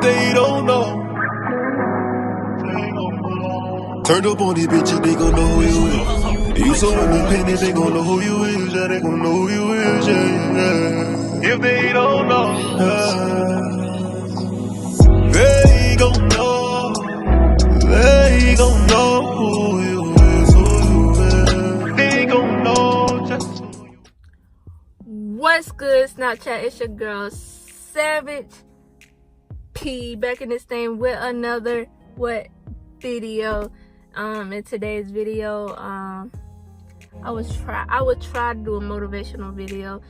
they don't know. Turned up on these bitches, they gon' know who you is. You so independent, they gon' know who you is. Yeah, they gon' know who you is. Yeah. If they don't know, they gon' know. They gon' know who you is. Who you is. They gon' know just who you is. What's good, Snapchat? It's your girl Savage P back in this thing with another video. In today's video, I would try to do a motivational video.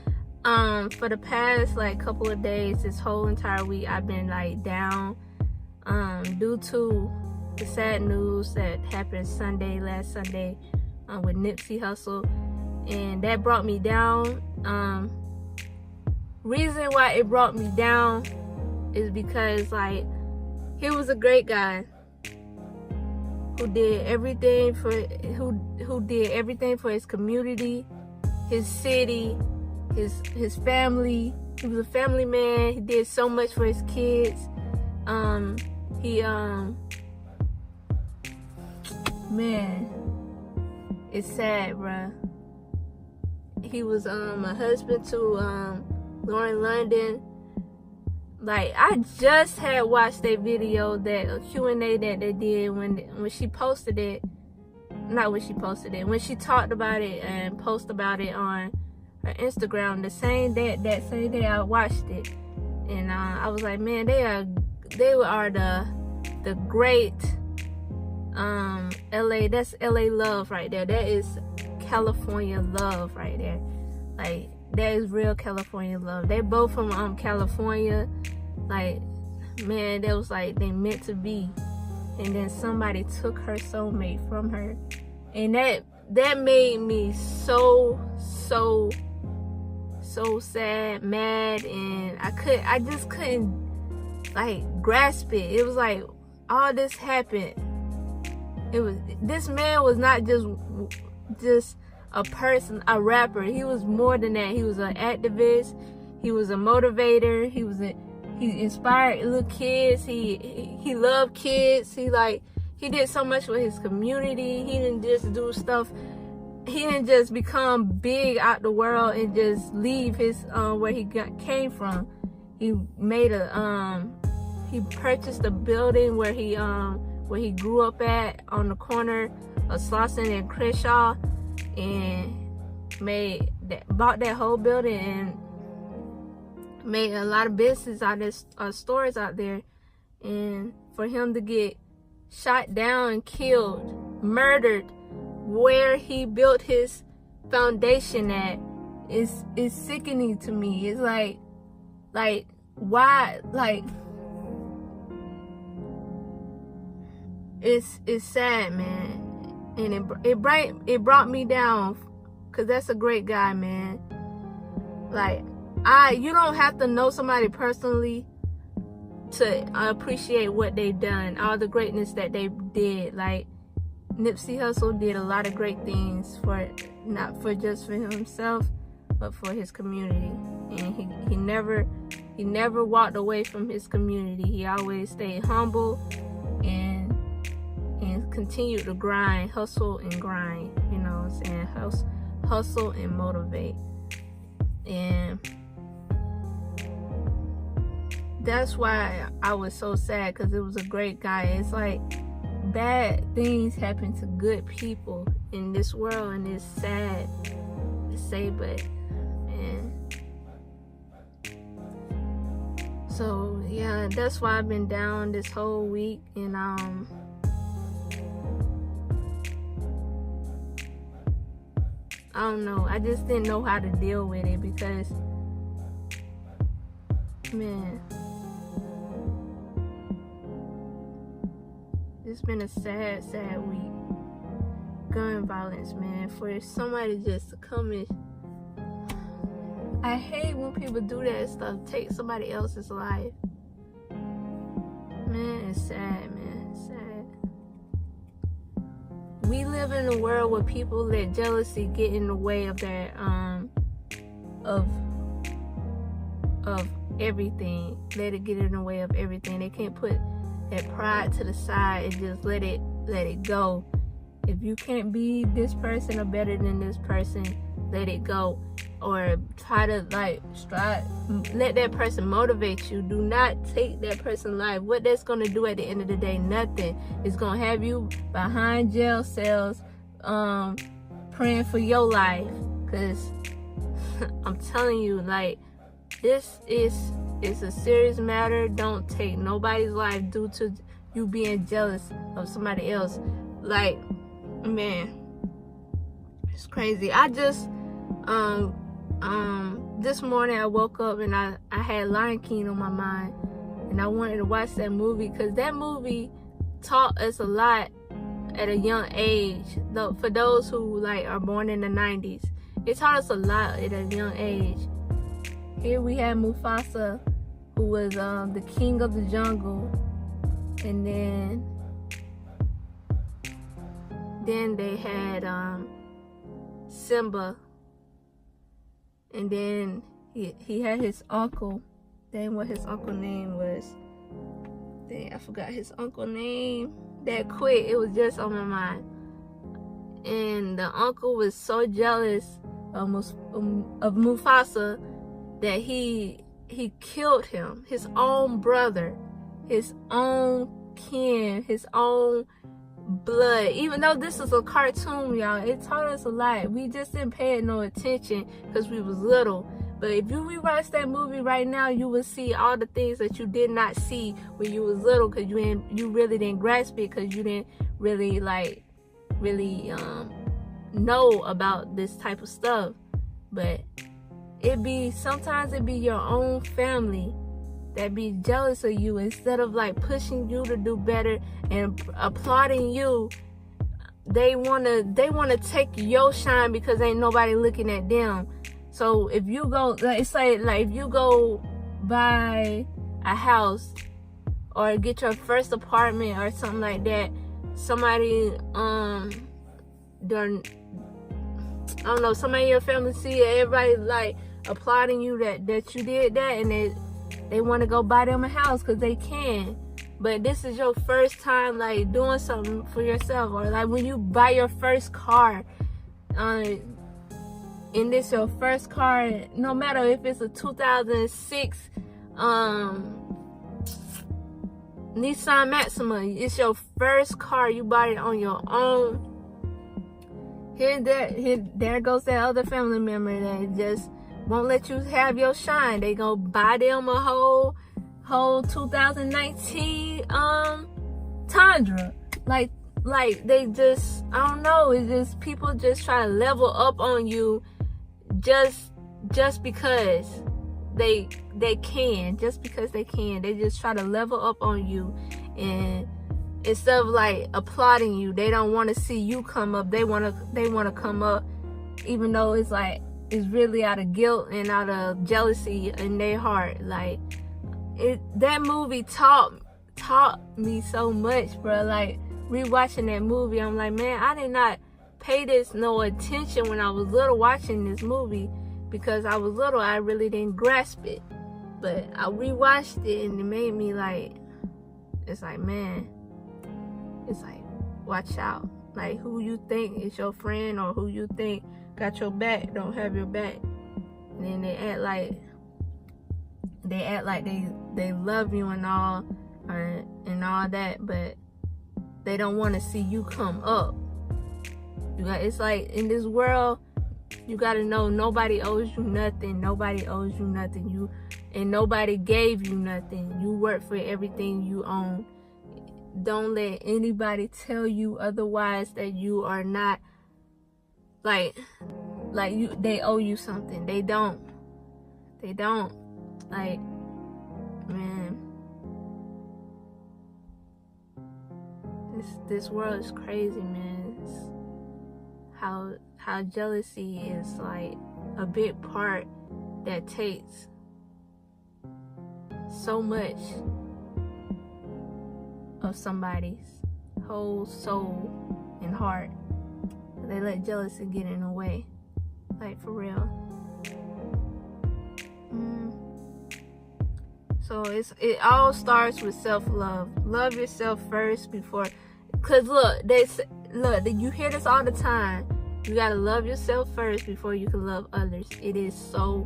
For the past couple of days, this whole entire week, I've been down due to the sad news that happened last Sunday with NIPSEY HUSSLE, and that brought me down. Reason why it brought me down is because he was a great guy who did everything for his community, his city, his family. He was a family man. He did so much for his kids. Man, it's sad, bruh. He was a husband to Lauren London. I just had watched a video, a Q&A that they did when she posted it. Not when she posted it, when she talked about it and posted about it on her Instagram. The same day I watched it, and I was like, man, they are the great LA. That's LA love right there. That is California love right there. That is real California love. They both from California. Man, that was they meant to be. And then somebody took her soulmate from her, and that made me so sad, mad, and I just couldn't grasp it. It was all this happened. This man was not just a person, a rapper. He was more than that. He was an activist. He was a motivator. He inspired little kids. He loved kids. He did so much for his community. He didn't just do stuff. He didn't just become big out the world and just leave his where he came from. He made he purchased a building where he grew up at on the corner of Slauson and Crenshaw, and bought that whole building and made a lot of business out of stores out there. And for him to get shot down and killed, murdered where he built his foundation at is sickening to me. It's why, it's sad, man. And it brought me down, because that's a great guy, man. You don't have to know somebody personally to appreciate what they've done, all the greatness that they did. Nipsey Hussle did a lot of great things not for just for himself, but for his community. And he never walked away from his community. He always stayed humble and continued to grind, hustle and grind. You know what I'm saying? Hustle and motivate. And that's why I was so sad, because it was a great guy. It's bad things happen to good people in this world, and it's sad to say, but man. So yeah, that's why I've been down this whole week, and I don't know. I just didn't know how to deal with it, because man, it's been a sad week. Gun violence, man. For somebody just to come in. I hate when people do that stuff. Take somebody else's life. Man, it's sad, man. It's sad. We live in a world where people let jealousy get in the way of their everything. Let it get in the way of everything. They can't put that pride to the side and just let it go. If you can't be this person or better than this person, let it go. Or try to let that person motivate you. Do not take that person's life. What that's going to do at the end of the day? Nothing. It's going to have you behind jail cells praying for your life. Because I'm telling you, like, this is a serious matter. Don't take nobody's life due to you being jealous of somebody else. Like, man, it's crazy. I just this morning I woke up and I had Lion King on my mind, and I wanted to watch that movie because that movie taught us a lot at a young age. Though, for those who are born in the 90s, it taught us a lot at a young age. Here we had Mufasa, who was the king of the jungle, and then they had Simba, and then he had his uncle. Dang, what his uncle name was. Dang, I forgot his uncle name that quick. It was just on my mind. And the uncle was so jealous of Mufasa that he killed him, his own brother, his own kin, his own blood. Even though this is a cartoon, y'all, it taught us a lot. We just didn't pay no attention because we was little. But if you rewatch that movie right now, you will see all the things that you did not see when you was little, because you really didn't grasp it, because you didn't really know about this type of stuff. But sometimes it be your own family that be jealous of you. Instead of pushing you to do better and applauding you, they wanna take your shine because ain't nobody looking at them. So if you go, if you go buy a house or get your first apartment or something like that, somebody somebody in your family see everybody applauding you that you did that, and they want to go buy them a house because they can. But this is your first time doing something for yourself, or when you buy your first car, and this your first car, no matter if it's a 2006 Nissan Maxima, it's your first car, you bought it on your own. There goes that other family member that just won't let you have your shine. They gonna buy them a whole 2019 Tundra. They just, I don't know, it's just people just try to level up on you just because they can, just because they can. They just try to level up on you, and instead of applauding you, they don't want to see you come up. They want to come up, even though it's really out of guilt and out of jealousy in their heart. That movie taught me so much, bro. Rewatching that movie, I'm like, man, I did not pay this no attention when I was little watching this movie, because I was little. I really didn't grasp it. But I rewatched it and it made me man, it's watch out. Who you think is your friend or who you think got your back don't have your back. And then they act like they love you and all that, but they don't want to see you come up. It's in this world, you gotta know nobody owes you nothing. Nobody owes you nothing. And nobody gave you nothing. You work for everything you own. Don't let anybody tell you otherwise, that you are not they owe you something. They don't. Man, this world is crazy, man. How jealousy is a big part that takes so much of somebody's whole soul and heart. They let jealousy get in the way, for real. So it all starts with self-love. Love yourself first before, cause look, you hear this all the time. You gotta love yourself first before you can love others. It is so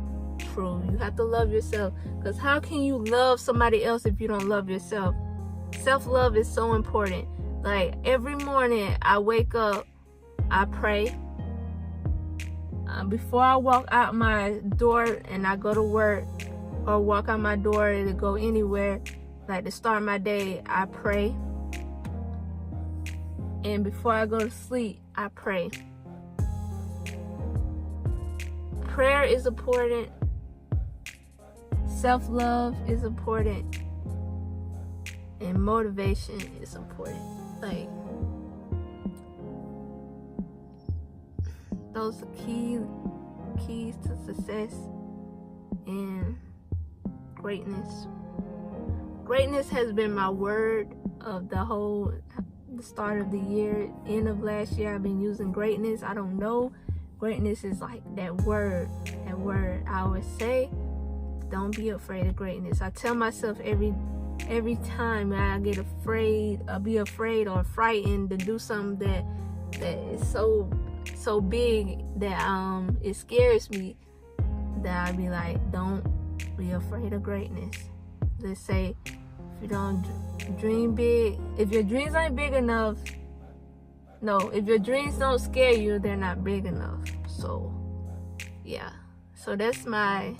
true. You have to love yourself, cause how can you love somebody else if you don't love yourself? Self-love is so important. Like every morning I wake up, I pray. Before I walk out my door and I go to work, or walk out my door to go anywhere, like to start my day, I pray. And before I go to sleep, I pray. Prayer is important. Self-love is important. And motivation is important. Like, those are keys to success and greatness. Greatness has been my word of the start of the year, end of last year. I've been using greatness. I don't know. Greatness is like that word. I always say, don't be afraid of greatness. I tell myself every time I get afraid, or be afraid or frightened to do something that is so big that it scares me, that I be like, don't be afraid of greatness. Let's say, if you don't dream big, if your dreams ain't big enough, if your dreams don't scare you, they're not big enough. So yeah, so that's my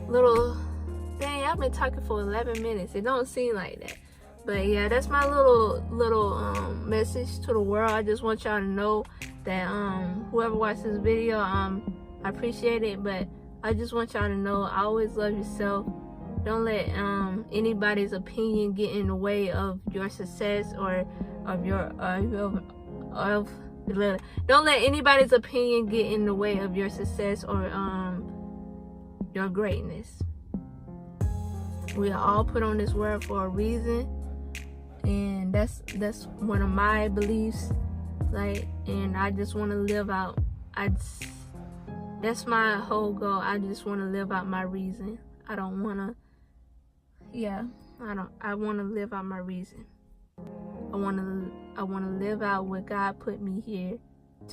little thing. I've been talking for 11 minutes. It don't seem like that, but yeah, that's my little message to the world. I just want y'all to know that whoever watched this video, I appreciate it, but I just want y'all to know, always love yourself. Don't let anybody's opinion get in the way of your success, or don't let anybody's opinion get in the way of your success or your greatness. We are all put on this world for a reason, and that's one of my beliefs. Like, and I just want to live out. That's my whole goal. I just want to live out my reason. I want to live out my reason. I want to live out what God put me here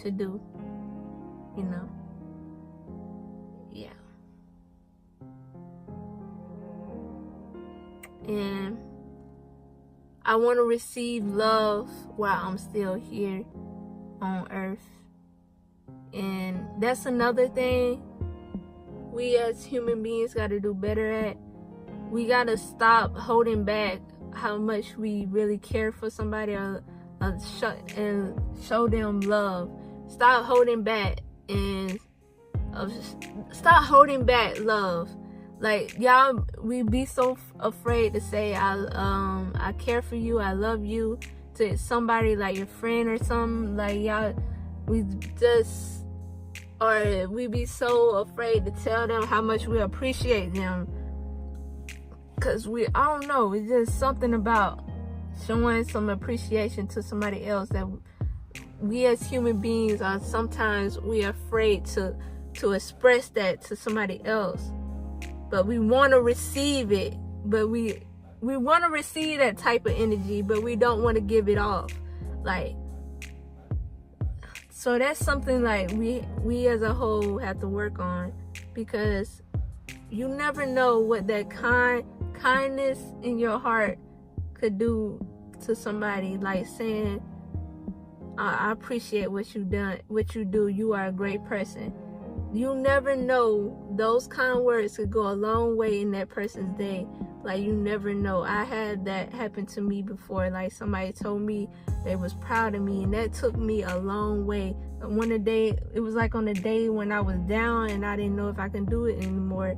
to do. You know? Yeah. And I want to receive love while I'm still here on earth. And that's another thing we as human beings got to do better at. We got to stop holding back how much we really care for somebody, and show them love. Stop holding back and stop holding back love. Like, y'all, we be so afraid to say I care for you, I love you to somebody, like your friend or something. Like, y'all, we be so afraid to tell them how much we appreciate them, because I don't know, it's just something about showing some appreciation to somebody else that we as human beings are sometimes afraid to express that to somebody else. But we want to receive it, but we want to receive that type of energy, but we don't want to give it off. Like, so that's something like we as a whole have to work on, because you never know what that kindness in your heart could do to somebody. Like saying, I appreciate what you do, you are a great person. You never know, those kind words could go a long way in that person's day. Like, you never know. I had that happen to me before. Like, somebody told me they was proud of me, and that took me a long way. It was like on a day when I was down and I didn't know if I can do it anymore,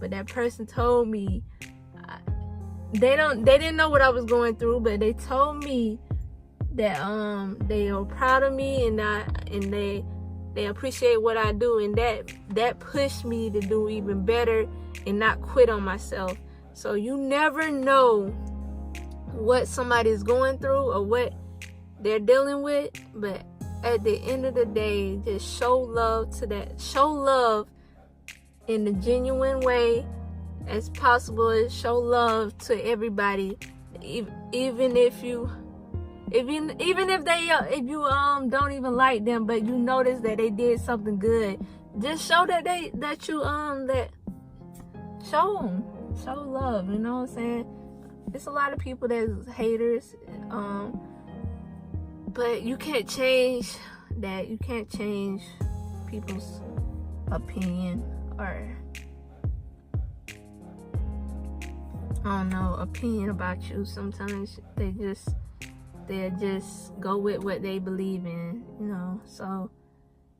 but that person told me, they didn't know what I was going through, but they told me that they were proud of me, and they appreciate what I do, and that pushed me to do even better and not quit on myself. So you never know what somebody's going through or what they're dealing with, but at the end of the day, just show love in a genuine way. as possible and show love to everybody, even if you if you don't even like them, but you notice that they did something good. Just show that show them, show love. You know what I'm saying? It's a lot of people that's haters, but you can't change that. You can't change people's opinion, or I don't know, opinion about you. Sometimes they just go with what they believe in, you know. So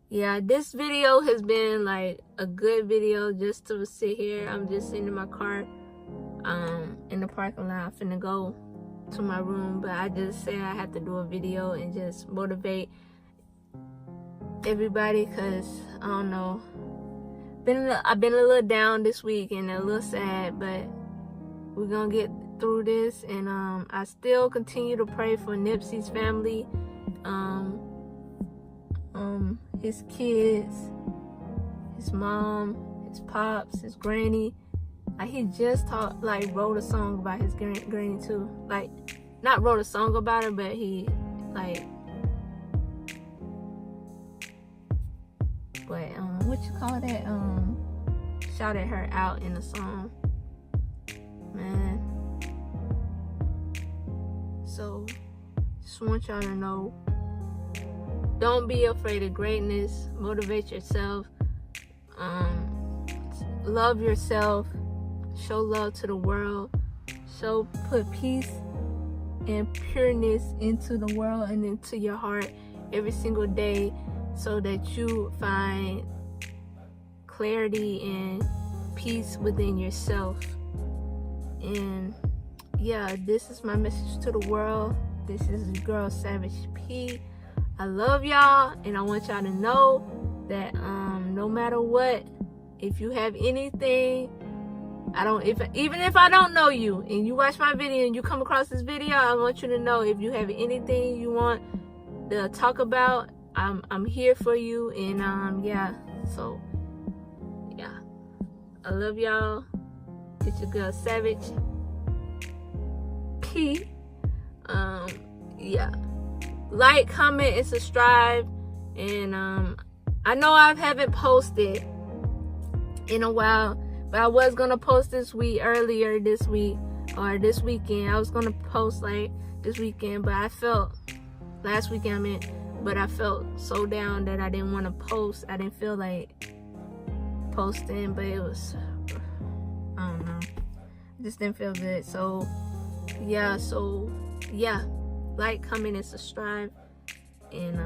yeah, this video has been like a good video just to sit here. I'm just sitting in my car in the parking lot. I'm finna go to my room, but I just said I have to do a video and just motivate everybody, because I don't know, I've been a little down this week and a little sad, but we're gonna get through this. And I still continue to pray for NIPSEY's family, his kids, his mom, his pops, his granny. Like, he just wrote a song about his granny too. Like, not wrote a song about her, but he what you call that? Shouted her out in the song. Man. So, just want y'all to know, don't be afraid of greatness. Motivate yourself. Love yourself. Show love to the world. Put peace and pureness into the world and into your heart every single day, so that you find clarity and peace within yourself. And yeah, this is my message to the world. This is your girl Savage P. I love y'all, and I want y'all to know that no matter what, if you have anything, even if I don't know you and you watch my video and you come across this video, I want you to know, if you have anything you want to talk about, I'm here for you. And yeah, so yeah, I love y'all. It's your girl Savage P. Yeah, like, comment, and subscribe. And I know I haven't posted in a while, but I was gonna post earlier this week, or this weekend. I was gonna post like this weekend, but I felt last weekend, I meant, but I felt so down that I didn't want to post. I didn't feel like posting, but it was, I don't know, I just didn't feel good. So yeah, like, comment, and subscribe. And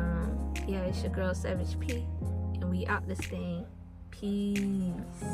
yeah, it's your girl Savage P, and we out this thing. Peace.